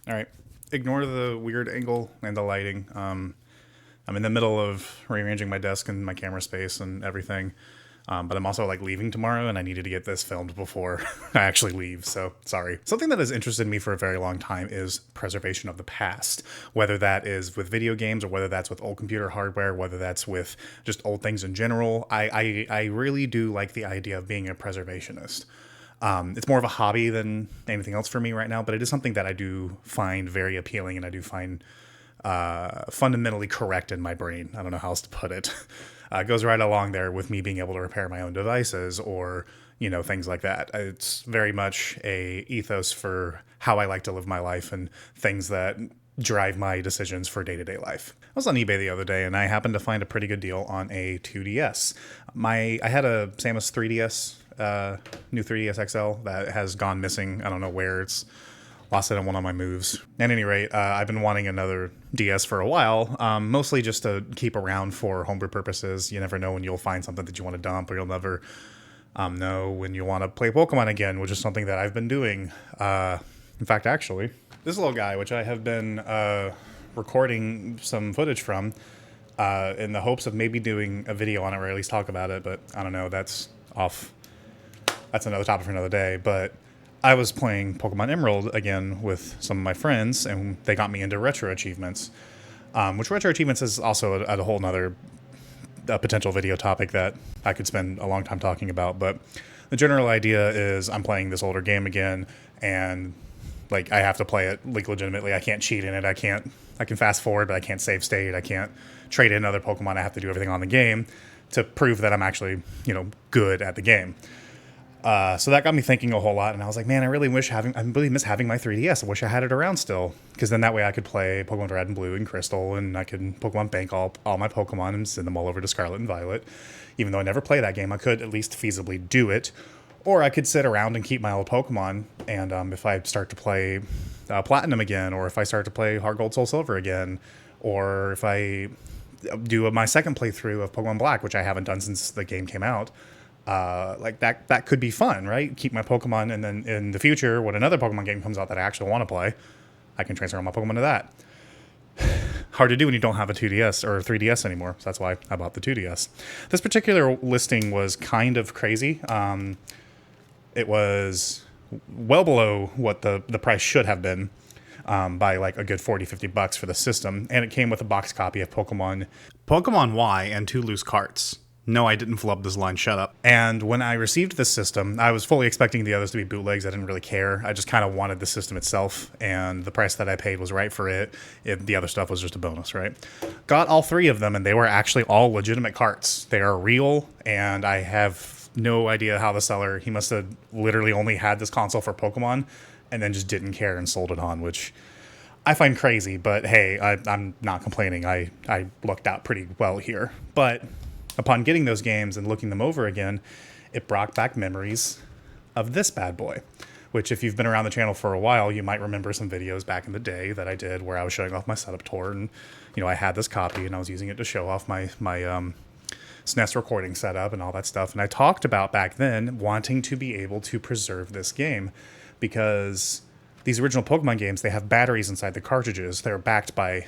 All right. Ignore the weird angle and the lighting. I'm in the middle of rearranging my desk and my camera space and everything. But I'm also like leaving tomorrow and I needed to get this filmed before I actually leave. So sorry. Something that has interested me for a very long time is preservation of the past, whether that is with video games or whether that's with old computer hardware, whether that's with just old things in general. I really do like the idea of being a preservationist. It's more of a hobby than anything else for me right now, but it is something that I do find very appealing and I do find fundamentally correct in my brain. I don't know how else to put it. It goes right along there with me being able to repair my own devices or, things like that. It's very much a ethos for how I like to live my life and things that drive my decisions for day-to-day life. I was on eBay the other day and I happened to find a pretty good deal on a 2DS. I had a Samus 3DS, new 3DS XL that has gone missing. I don't know where. It's lost it on one of my moves. At any rate, I've been wanting another DS for a while, mostly just to keep around for homebrew purposes. You never know when you'll find something that you want to dump, or you'll never know when you want to play Pokemon again, which is something that I've been doing. In fact, actually, this little guy, which I have been recording some footage from in the hopes of maybe doing a video on it, or at least talk about it, but I don't know, that's off. That's another topic for another day, but I was playing Pokemon Emerald again with some of my friends, and they got me into retro achievements, which retro achievements is also a whole nother potential video topic that I could spend a long time talking about. But the general idea is I'm playing this older game again, and like I have to play it like legitimately. I can't cheat in it. I can fast forward, but I can't save state. I can't trade in other Pokemon. I have to do everything on the game to prove that I'm actually, good at the game. So that got me thinking a whole lot, and I was like, man, I really miss having my 3DS. I wish I had it around still, because then that way I could play Pokemon Red and Blue and Crystal, and I could Pokemon Bank all my Pokemon and send them all over to Scarlet and Violet. Even though I never play that game, I could at least feasibly do it, or I could sit around and keep my old Pokemon, and if I start to play Platinum again, or if I start to play Heart Gold Soul Silver again, or if I do my second playthrough of Pokemon Black, which I haven't done since the game came out, like that could be fun, right? Keep my Pokemon, and then in the future, when another Pokemon game comes out that I actually want to play, I can transfer all my Pokemon to that. Hard to do when you don't have a 2DS or 3DS anymore, so that's why I bought the 2DS. This particular listing was kind of crazy. It was well below what the price should have been, by like a good $40-50 for the system, and it came with a box copy of Pokemon Y and 2 loose carts. No, I didn't flub this line, shut up. And when I received this system, I was fully expecting the others to be bootlegs. I didn't really care. I just kind of wanted the system itself, and the price that I paid was right for it. The other stuff was just a bonus, right? Got all 3 of them, and they were actually all legitimate carts. They are real, and I have no idea how the seller, he must have literally only had this console for Pokemon, and then just didn't care and sold it on, which I find crazy, but hey, I'm not complaining. I lucked out pretty well here. But upon getting those games and looking them over again, it brought back memories of this bad boy, which if you've been around the channel for a while, you might remember some videos back in the day that I did where I was showing off my setup tour, and I had this copy and I was using it to show off my SNES recording setup and all that stuff. And I talked about back then wanting to be able to preserve this game because these original Pokemon games, they have batteries inside the cartridges. They're backed by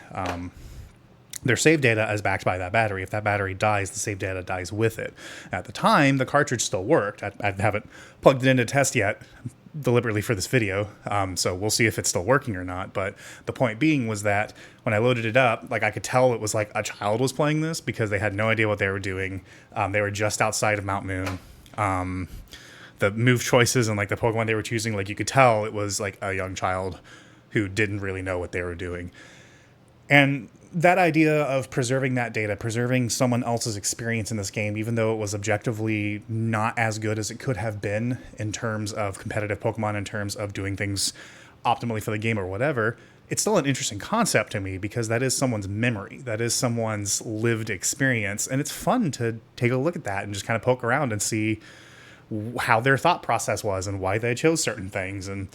their save data is backed by that battery. If that battery dies, the save data dies with it. At the time, the cartridge still worked. I haven't plugged it into test yet, deliberately for this video, so we'll see if it's still working or not. But the point being was that when I loaded it up, like I could tell it was like a child was playing this because they had no idea what they were doing. They were just outside of Mount Moon. The move choices and like the Pokemon they were choosing, like you could tell it was like a young child who didn't really know what they were doing. And that idea of preserving that data, preserving someone else's experience in this game, even though it was objectively not as good as it could have been in terms of competitive Pokemon, in terms of doing things optimally for the game or whatever, it's still an interesting concept to me because that is someone's memory. That is someone's lived experience. And it's fun to take a look at that and just kind of poke around and see how their thought process was and why they chose certain things. And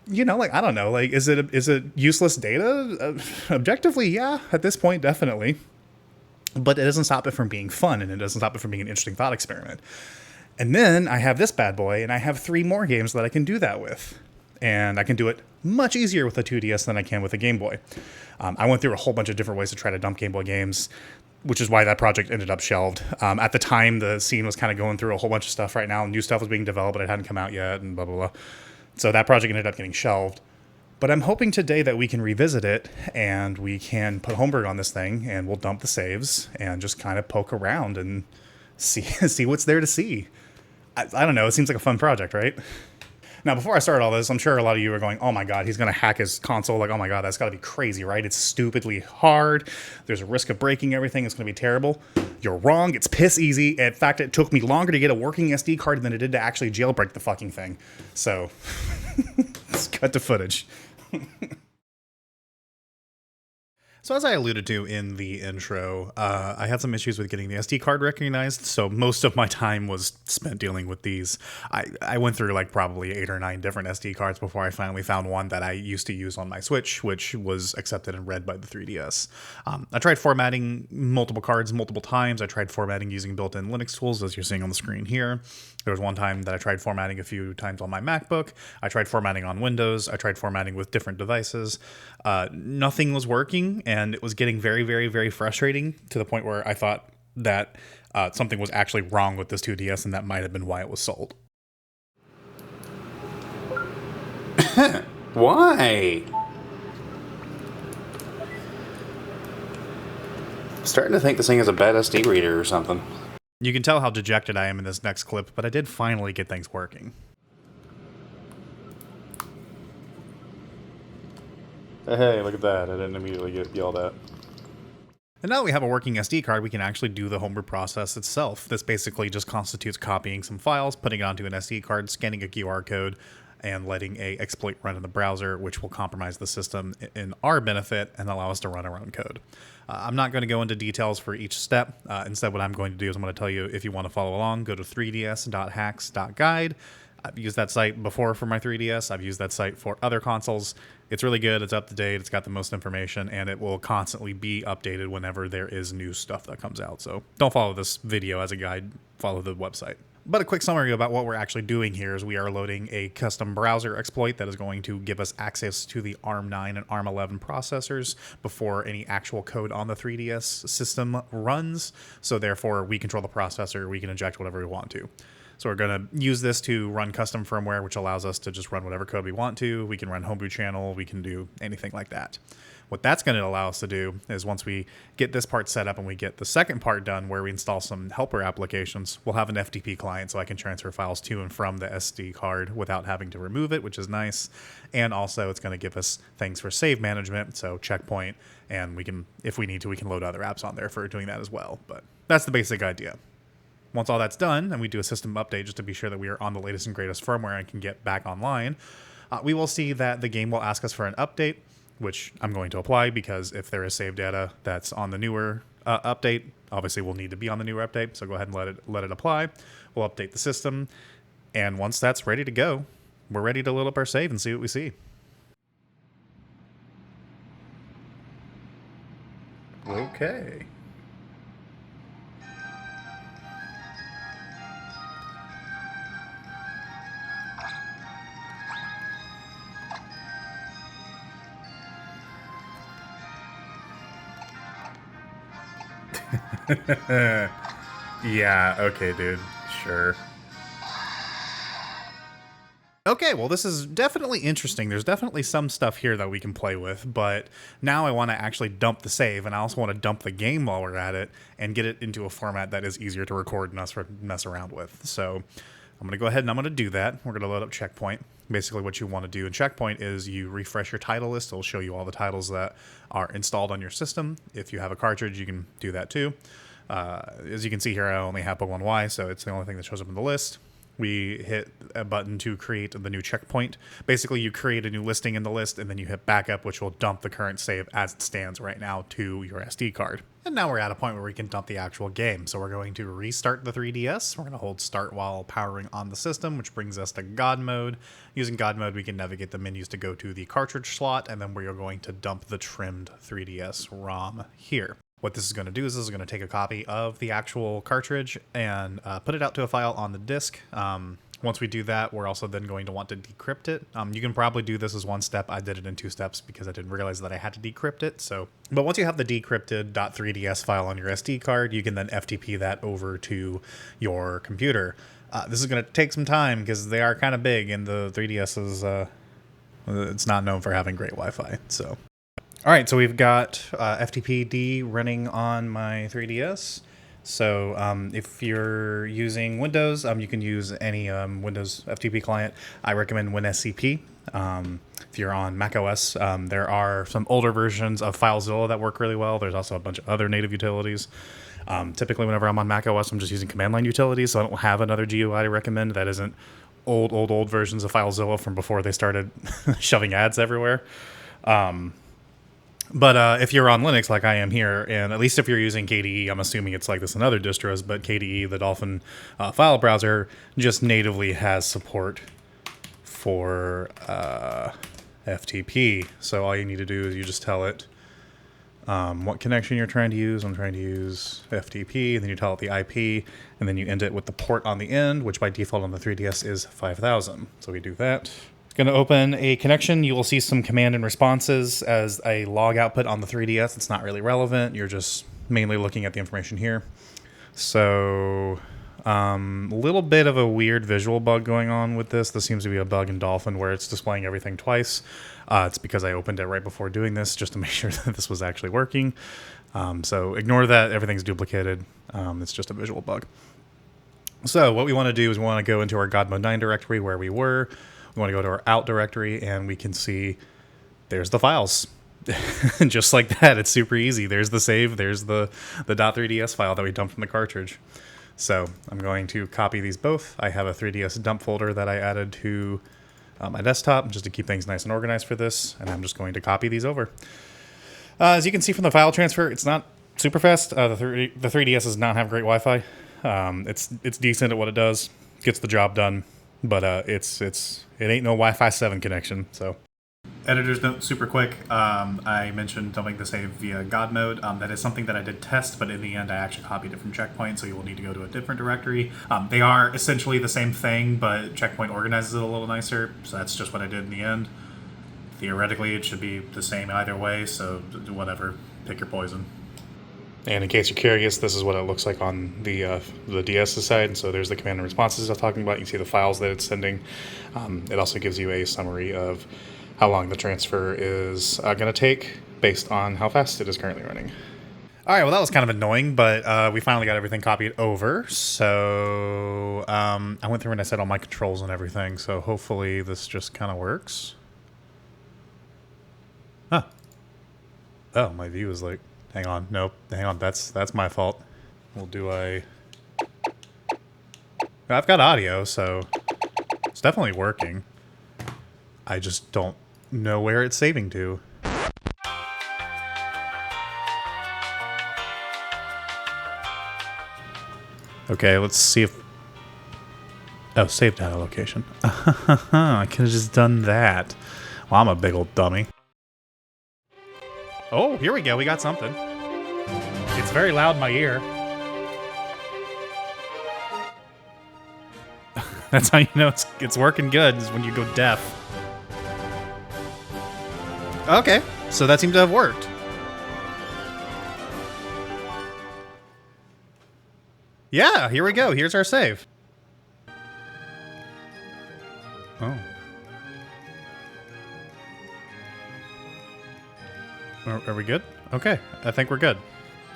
like, I don't know, like, is it useless data? Objectively, yeah, at this point, definitely. But it doesn't stop it from being fun, and it doesn't stop it from being an interesting thought experiment. And then I have this bad boy, and I have 3 more games that I can do that with. and I can do it much easier with a 2DS than I can with a Game Boy. I went through a whole bunch of different ways to try to dump Game Boy games, which is why that project ended up shelved. At the time, the scene was kind of going through a whole bunch of stuff right now. New stuff was being developed, but it hadn't come out yet, and blah, blah, blah. So that project ended up getting shelved. But I'm hoping today that we can revisit it, and we can put homebrew on this thing, and we'll dump the saves, and just kind of poke around and see what's there to see. I don't know, it seems like a fun project, right? Now, before I start all this, I'm sure a lot of you are going, oh my god, he's going to hack his console. Like, oh my god, that's got to be crazy, right? It's stupidly hard. There's a risk of breaking everything. It's going to be terrible. You're wrong. It's piss easy. In fact, it took me longer to get a working SD card than it did to actually jailbreak the fucking thing. So, let's cut to footage. So as I alluded to in the intro, I had some issues with getting the SD card recognized, so most of my time was spent dealing with these. I went through like probably 8 or 9 different SD cards before I finally found one that I used to use on my Switch, which was accepted and read by the 3DS. I tried formatting multiple cards multiple times. I tried formatting using built-in Linux tools, as you're seeing on the screen here. There was one time that I tried formatting a few times on my MacBook. I tried formatting on Windows. I tried formatting with different devices. Nothing was working, and it was getting very, very, very frustrating to the point where I thought that something was actually wrong with this 2DS, and that might have been why it was sold. Why? I'm starting to think this thing has a bad SD reader or something. You can tell how dejected I am in this next clip, but I did finally get things working. Hey, look at that. I didn't immediately get yelled at. And now that we have a working SD card, we can actually do the homebrew process itself. This basically just constitutes copying some files, putting it onto an SD card, scanning a QR code, and letting a exploit run in the browser, which will compromise the system in our benefit and allow us to run our own code. I'm not going to go into details for each step. Instead, what I'm going to do is I'm going to tell you, if you want to follow along, go to 3ds.hacks.guide. I've used that site before for my 3DS. I've used that site for other consoles. It's really good. It's up to date. It's got the most information, and it will constantly be updated whenever there is new stuff that comes out. So don't follow this video as a guide. Follow the website. But a quick summary about what we're actually doing here is we are loading a custom browser exploit that is going to give us access to the ARM9 and ARM11 processors before any actual code on the 3DS system runs. So therefore, we control the processor. We can inject whatever we want to. So we're going to use this to run custom firmware, which allows us to just run whatever code we want to. We can run homebrew channel. We can do anything like that. What that's going to allow us to do is once we get this part set up and we get the second part done where we install some helper applications, we'll have an FTP client so I can transfer files to and from the SD card without having to remove it, which is nice. And also it's going to give us things for save management, so checkpoint, and we can, if we need to, we can load other apps on there for doing that as well. But that's the basic idea. Once all that's done, and we do a system update just to be sure that we are on the latest and greatest firmware and can get back online, we will see that the game will ask us for an update, which I'm going to apply because if there is save data that's on the newer update, obviously we'll need to be on the newer update, so go ahead and let it apply. We'll update the system, and once that's ready to go, we're ready to load up our save and see what we see. Okay. Yeah, okay, dude. Sure. Okay, well, this is definitely interesting. There's definitely some stuff here that we can play with, but now I want to actually dump the save, and I also want to dump the game while we're at it and get it into a format that is easier to record and mess around with. So I'm going to go ahead and I'm going to do that. We're going to load up Checkpoint. Basically what you want to do in Checkpoint is you refresh your title list. It'll show you all the titles that are installed on your system. If you have a cartridge, you can do that too. As you can see here, I only have Pokemon Y, so it's the only thing that shows up in the list. We hit a button to create the new checkpoint. Basically, you create a new listing in the list, and then you hit backup, which will dump the current save as it stands right now to your SD card. And now we're at a point where we can dump the actual game. So we're going to restart the 3DS. We're going to hold start while powering on the system, which brings us to God mode. Using God mode, we can navigate the menus to go to the cartridge slot, and then we are going to dump the trimmed 3DS ROM here. What this is going to do is this is going to take a copy of the actual cartridge and put it out to a file on the disk. Once we do that, we're also then going to want to decrypt it. You can probably do this as one step. I did it in 2 steps because I didn't realize that I had to decrypt it. But once you have the decrypted .3ds file on your SD card, you can then FTP that over to your computer. This is going to take some time because they are kind of big, and the 3DS is it's not known for having great Wi-Fi. So, all right, so we've got ftpd running on my 3DS. So if you're using Windows, you can use any Windows FTP client. I recommend WinSCP. If you're on macOS, there are some older versions of FileZilla that work really well. There's also a bunch of other native utilities. Typically, whenever I'm on macOS, I'm just using command line utilities, so I don't have another GUI to recommend that isn't old versions of FileZilla from before they started shoving ads everywhere. But if you're on Linux like I am here, and at least if you're using KDE, I'm assuming it's like this in other distros, but KDE, the Dolphin file browser, just natively has support for FTP. So all you need to do is you just tell it what connection you're trying to use. I'm trying to use FTP, and then you tell it the IP, and then you end it with the port on the end, which by default on the 3DS is 5000. So we do that. Going to open a connection. You will see some command and responses as a log output on the 3DS. It's not really relevant. You're just mainly looking at the information here. So a little bit of a weird visual bug going on with this. This seems to be a bug in Dolphin where it's displaying everything twice. It's because I opened it right before doing this just to make sure that this was actually working. So ignore that. Everything's duplicated. It's just a visual bug. So what we want to do is we want to go into our God Mode 9 directory where we were. We want to go to our out directory, and we can see there's the files. Just like that, it's super easy. There's the save, there's the .3ds file that we dumped from the cartridge. So I'm going to copy these both. I have a 3ds dump folder that I added to my desktop just to keep things nice and organized for this, and I'm just going to copy these over. As you can see from the file transfer, it's not super fast. The 3ds does not have great Wi-Fi. It's decent at what it does, gets the job done. But it ain't no Wi-Fi 7 connection. So, editor's note, super quick. I mentioned dumping the save via God mode. That is something that I did test, but in the end, I actually copied it from Checkpoint. So you will need to go to a different directory. They are essentially the same thing, but Checkpoint organizes it a little nicer. So that's just what I did in the end. Theoretically, it should be the same either way. So whatever, pick your poison. And in case you're curious, this is what it looks like on the DS side. So there's the command and responses I was talking about. You can see the files that it's sending. It also gives you a summary of how long the transfer is going to take based on how fast it is currently running. All right, well, that was kind of annoying, but we finally got everything copied over. So I went through and I set all my controls and everything. So hopefully this just kind of works. Huh. Oh, my view is like... Hang on, nope, hang on, that's my fault. Well, I've got audio, so it's definitely working. I just don't know where it's saving to. Okay, let's see if... Oh, save data location. I could have just done that. Well, I'm a big old dummy. Oh, here we go. We got something. It's very loud in my ear. That's how you know it's working good, is when you go deaf. Okay, so that seemed to have worked. Yeah, here we go. Here's our save. Oh. Are we good? Okay, I think we're good.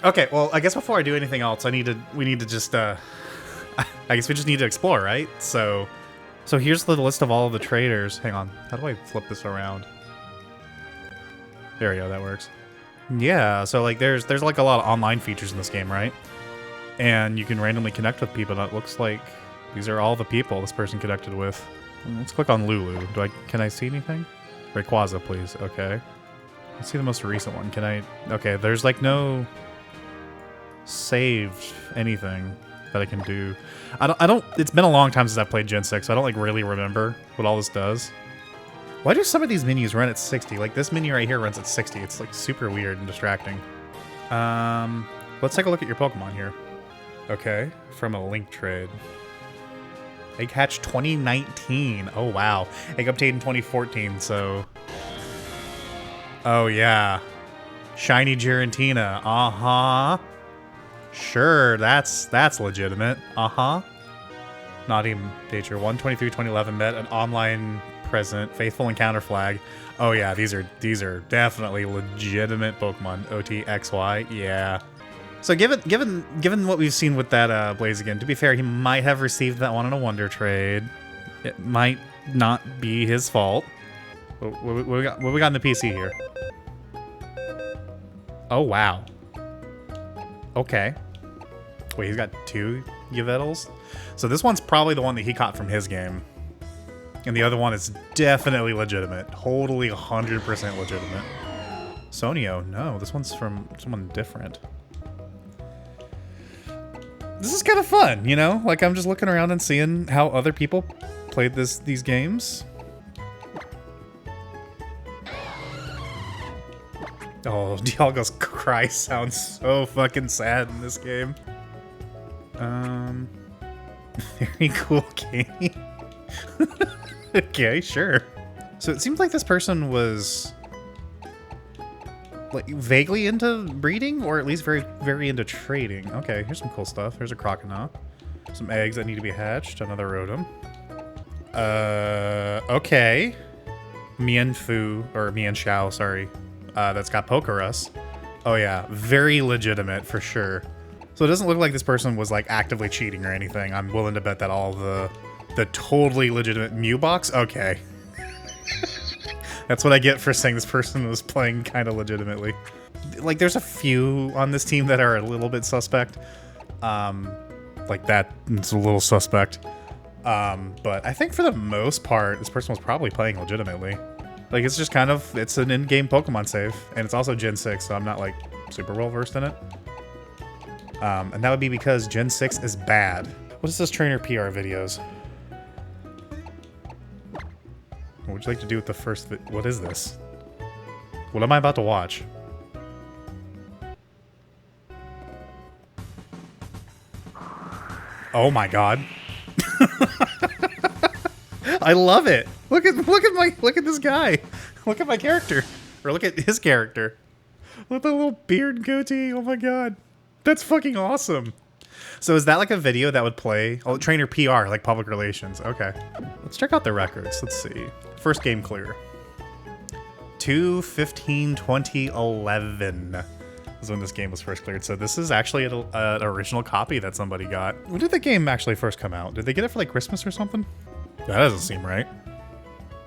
Okay, well, I guess before I do anything else, we need to just, I guess we just need to explore, right? So here's the list of all of the traders. Hang on, how do I flip this around? There we go, that works. Yeah, so like there's like a lot of online features in this game, right? And you can randomly connect with people, and it looks like these are all the people this person connected with. Let's click on Lulu. Can I see anything? Rayquaza, please. Okay. Let's see the most recent one. Can I... Okay, there's like no saved anything that I can do. I don't... It's been a long time since I played Gen 6, so I don't like really remember what all this does. Why do some of these menus run at 60? Like this menu right here runs at 60. It's like super weird and distracting. Let's take a look at your Pokemon here. Okay, from a link trade. Egg hatch 2019. Oh, wow. Egg update in 2014, so... Oh, yeah. Shiny Giratina. Uh-huh. Sure, that's legitimate. Uh-huh. Naughty Nature 123 2011 met an online present. Faithful Encounter flag. Oh yeah, these are definitely legitimate Pokemon. OTXY, yeah. So given what we've seen with that Blaziken, to be fair, he might have received that one in a Wonder Trade. It might not be his fault. What we got in the PC here? Oh wow. Okay. Wait, he's got 2 Yveltals? So this one's probably the one that he caught from his game. And the other one is definitely legitimate. Totally 100% legitimate. Sonio, no, this one's from someone different. This is kind of fun, you know? Like, I'm just looking around and seeing how other people played these games. Oh, Dialga's cry sounds so fucking sad in this game. Very cool game. Okay, sure. So it seems like this person was like vaguely into breeding, or at least very into trading. Okay, here's some cool stuff. There's a Croconaw. Some eggs that need to be hatched. Another Rotom. Okay. Mienfoo, or Mienshao, sorry. That's got Pokerus. Oh yeah, very legitimate for sure. So it doesn't look like this person was like actively cheating or anything. I'm willing to bet that all the totally legitimate Mew box. Okay. That's what I get for saying this person was playing kind of legitimately. Like, there's a few on this team that are a little bit suspect. Like that, it's a little suspect. But I think for the most part, this person was probably playing legitimately. Like, it's just kind of, it's an in-game Pokemon save. And it's also Gen 6, so I'm not, like, super well-versed in it. And that would be because Gen 6 is bad. What is this trainer PR videos? What would you like to do with the first what is this? What am I about to watch? Oh my god. I love it. Look at this guy. Look at my character. Or look at his character. Look at the little beard and goatee. Oh my god. That's fucking awesome. So is that like a video that would play? Oh, trainer PR, like public relations. Okay. Let's check out the records. Let's see. First game clear. 2/15/2011 is when this game was first cleared. So this is actually an original copy that somebody got. When did the game actually first come out? Did they get it for like Christmas or something? That doesn't seem right.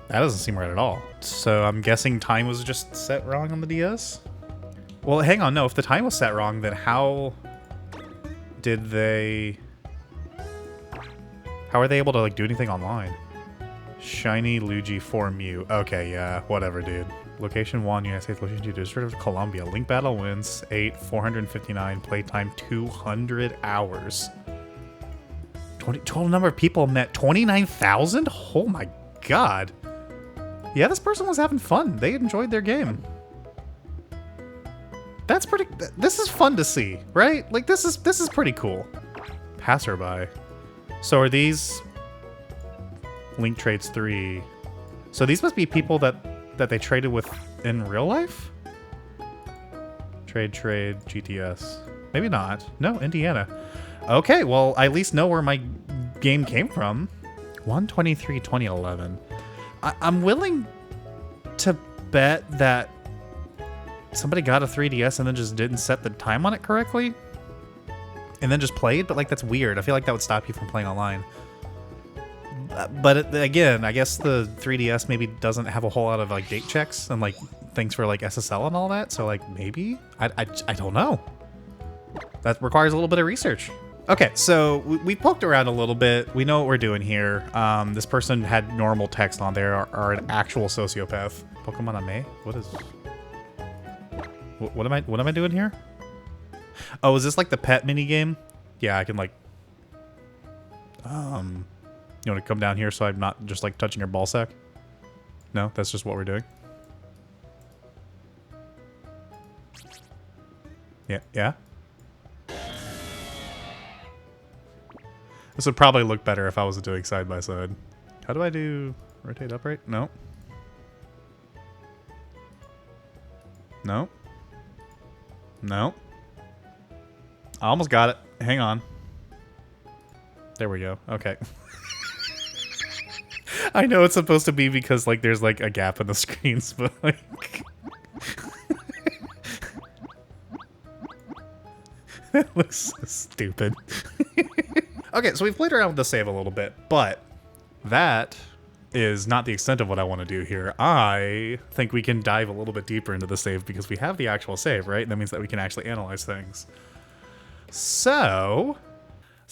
That doesn't seem right at all. So I'm guessing time was just set wrong on the DS? Well, hang on. No, if the time was set wrong, then how did they... How are they able to like do anything online? Shiny Luigi 4 Mew. Okay, yeah, whatever, dude. Location 1, United States. Location 2, District of Columbia. Link battle wins 8, 459. Playtime 200 hours. Total number of people met 29,000? Oh my god. Yeah, this person was having fun. They enjoyed their game. That's pretty... This is fun to see, right? Like, this is pretty cool. Passerby. So are these... Link Trades 3. So these must be people that they traded with in real life? Trade, GTS. Maybe not. No, Indiana. Okay, well, I at least know where my game came from. 1/23/2011. I'm willing to bet that somebody got a 3DS and then just didn't set the time on it correctly. And then just played, but like that's weird. I feel like that would stop you from playing online. But again, I guess the 3DS maybe doesn't have a whole lot of like date checks and like things for like SSL and all that. So like maybe I don't know. That requires a little bit of research. Okay, so we poked around a little bit. We know what we're doing here. This person had normal text on there, or an actual sociopath. Pokemon Ame? What is? What am I doing here? Oh, is this like the pet mini game? Yeah, I can like. You want to come down here so I'm not just like touching your ball sack? No, that's just what we're doing. Yeah, yeah. This would probably look better if I was doing side by side. How do I do rotate upright? No. No. No. I almost got it. Hang on. There we go. Okay. I know it's supposed to be because like there's like a gap in the screens, but like that looks so stupid. Okay, so we've played around with the save a little bit, but that is not the extent of what I want to do here. I think we can dive a little bit deeper into the save because we have the actual save, right? That means that we can actually analyze things. So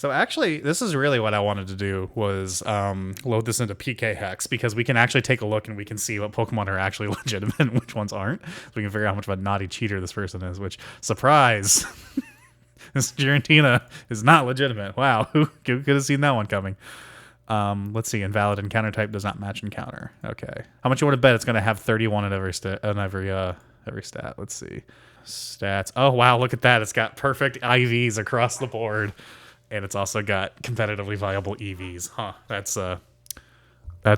actually, this is really what I wanted to do was load this into PKHeX because we can actually take a look and we can see what Pokemon are actually legitimate and which ones aren't. So we can figure out how much of a naughty cheater this person is, which, surprise, this Giratina is not legitimate. Wow, who could have seen that one coming? Let's see, invalid encounter type does not match encounter. Okay. How much you want to bet it's going to have 31 at every stat? Let's see. Stats. Oh, wow, look at that. It's got perfect IVs across the board. And it's also got competitively viable EVs. Huh. That's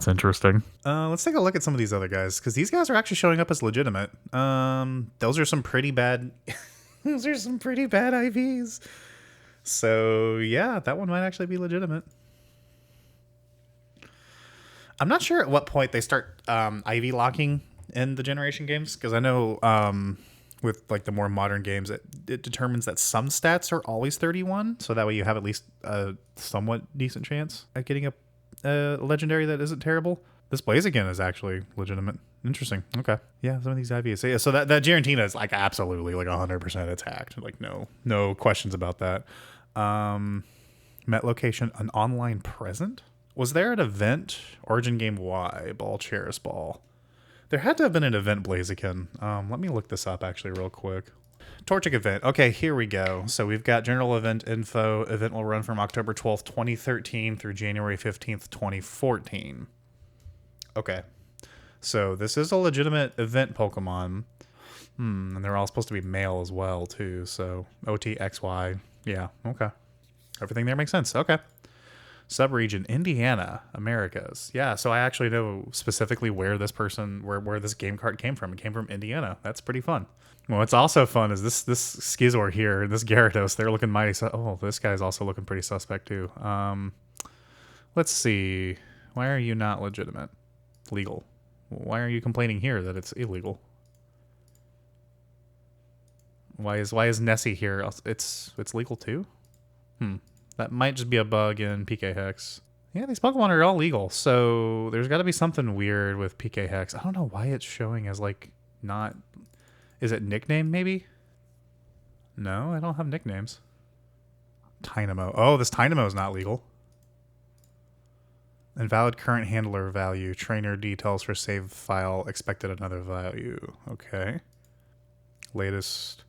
interesting. Let's take a look at some of these other guys, because these guys are actually showing up as legitimate. Those are some pretty bad those are some pretty bad IVs. So yeah, that one might actually be legitimate. I'm not sure at what point they start IV locking in the generation games, because I know with like the more modern games, it determines that some stats are always 31, so that way you have at least a somewhat decent chance at getting a legendary that isn't terrible. This Blaziken is actually legitimate. Interesting. Okay. Yeah, some of these IVs. So, yeah, so that Giratina is like absolutely like 100% it's hacked. Like no questions about that. Met location, an online present? Was there an event? Origin Game Y, Ball Cheris Ball. There had to have been an event Blaziken. Let me look this up actually real quick. Torchic event. Okay, here we go. So we've got general event info. Event will run from October 12th, 2013 through January 15th, 2014. Okay. So this is a legitimate event Pokemon. And they're all supposed to be male as well, too. So OTXY. Yeah, okay. Everything there makes sense. Okay. Subregion, Indiana, Americas. Yeah, so I actually know specifically where this person, where this game card came from. It came from Indiana. That's pretty fun. Well, what's also fun is this Skizor here, this Gyarados, they're looking mighty. Oh, this guy's also looking pretty suspect too. Let's see. Why are you not legitimate? Legal. Why are you complaining here that it's illegal? Why is Nessie here? It's legal too? That might just be a bug in PKHeX. Yeah, these Pokemon are all legal, so there's got to be something weird with PKHeX. I don't know why it's showing as, like, not... Is it nickname, maybe? No, I don't have nicknames. Tynamo. Oh, this Tynamo is not legal. Invalid current handler value. Trainer details for save file. Expected another value. Okay. Latest...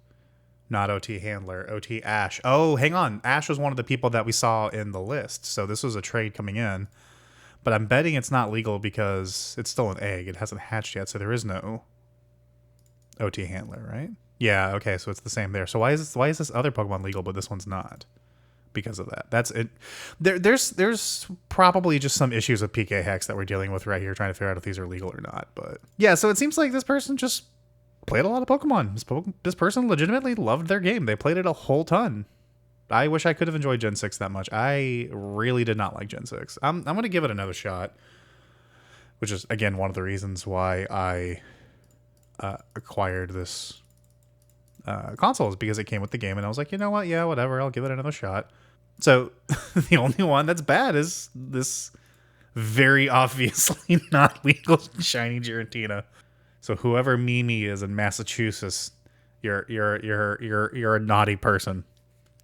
Not OT handler, OT Ash. Oh, hang on. Ash was one of the people that we saw in the list. So this was a trade coming in. But I'm betting it's not legal because it's still an egg. It hasn't hatched yet, so there is no OT handler, right? Yeah, okay, so it's the same there. So why is this other Pokemon legal, but this one's not? Because of that. That's it. There's probably just some issues with PKHeX that we're dealing with right here, trying to figure out if these are legal or not. But yeah, so it seems like this person just played a lot of Pokemon. This person legitimately loved their game. They played it a whole ton. I wish I could have enjoyed Gen 6 that much. I really did not like Gen 6. I'm going to give it another shot, which is, again, one of the reasons why I acquired this console is because it came with the game, and I was like, you know what? Yeah, whatever. I'll give it another shot. So the only one that's bad is this very obviously not legal shiny Giratina. So whoever Mimi is in Massachusetts, you're a naughty person.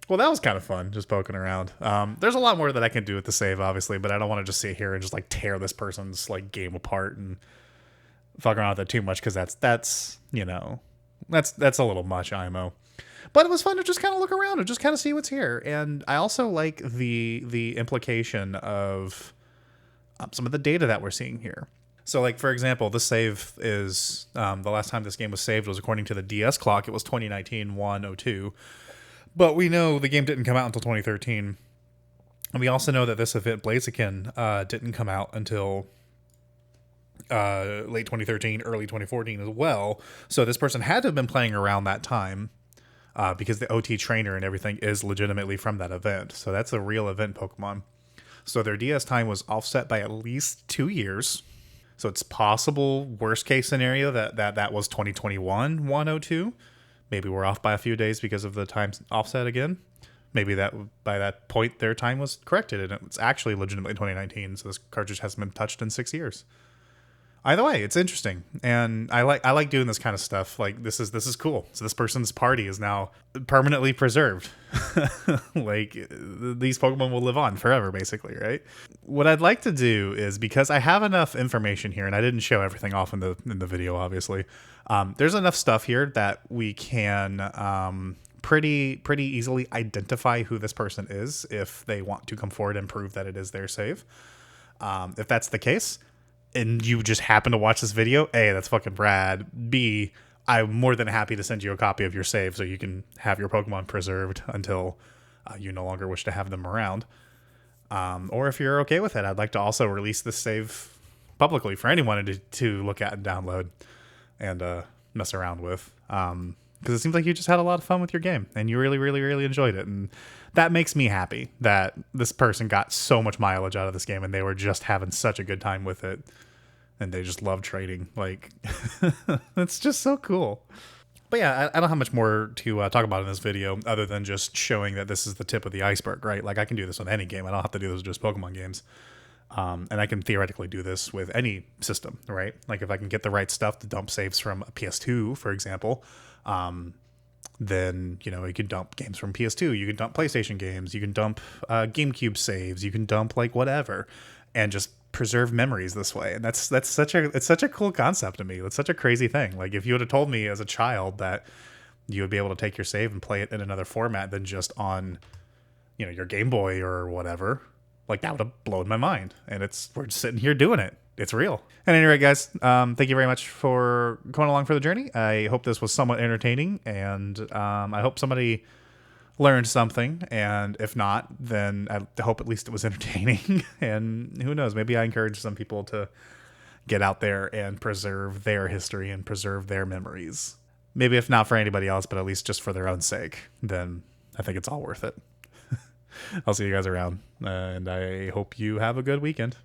Well, that was kind of fun, just poking around. There's a lot more that I can do with the save, obviously, but I don't want to just sit here and just like tear this person's like game apart and fuck around with it too much, because that's you know that's a little much IMO. But it was fun to just kind of look around and just kind of see what's here. And I also like the implication of some of the data that we're seeing here. So, like, for example, this save is, the last time this game was saved was according to the DS clock. It was 2019-1-02. But we know the game didn't come out until 2013. And we also know that this event, Blaziken, didn't come out until late 2013, early 2014 as well. So this person had to have been playing around that time because the OT trainer and everything is legitimately from that event. So that's a real event Pokemon. So their DS time was offset by at least 2 years. So it's possible, worst case scenario, that was 2021 102. Maybe we're off by a few days because of the time offset again. Maybe that by that point their time was corrected and it's actually legitimately 2019. So this cartridge hasn't been touched in 6 years. Either way, it's interesting, and I like doing this kind of stuff. Like this is cool. So this person's party is now permanently preserved. Like these Pokemon will live on forever, basically, right? What I'd like to do is, because I have enough information here, and I didn't show everything off in the video, obviously. There's enough stuff here that we can pretty easily identify who this person is if they want to come forward and prove that it is their save. If that's the case, and you just happen to watch this video, A, that's fucking rad. B, I'm more than happy to send you a copy of your save so you can have your Pokemon preserved until you no longer wish to have them around. Or if you're okay with it, I'd like to also release this save publicly for anyone to look at and download and mess around with. Because it seems like you just had a lot of fun with your game and you really enjoyed it. And that makes me happy that this person got so much mileage out of this game and they were just having such a good time with it. And they just love trading. Like, it's just so cool. But yeah, I don't have much more to talk about in this video other than just showing that this is the tip of the iceberg, right? Like, I can do this with any game. I don't have to do this with just Pokemon games. And I can theoretically do this with any system, right? Like, if I can get the right stuff to dump saves from a PS2, for example, then, you know, you can dump games from PS2. You can dump PlayStation games. You can dump GameCube saves. You can dump, like, whatever. And just preserve memories this way. And it's such a cool concept to me. It's such a crazy thing. Like, if you would have told me as a child that you would be able to take your save and play it in another format than just on, you know, your Game Boy or whatever, like, that would have blown my mind. And we're just sitting here doing it. It's real. And anyway, guys, thank you very much for coming along for the journey. I hope this was somewhat entertaining, and I hope somebody learned something. And if not, then I hope at least it was entertaining. And who knows, maybe I encourage some people to get out there and preserve their history and preserve their memories. Maybe if not for anybody else, but at least just for their own sake, then I think it's all worth it. I'll see you guys around, and I hope you have a good weekend.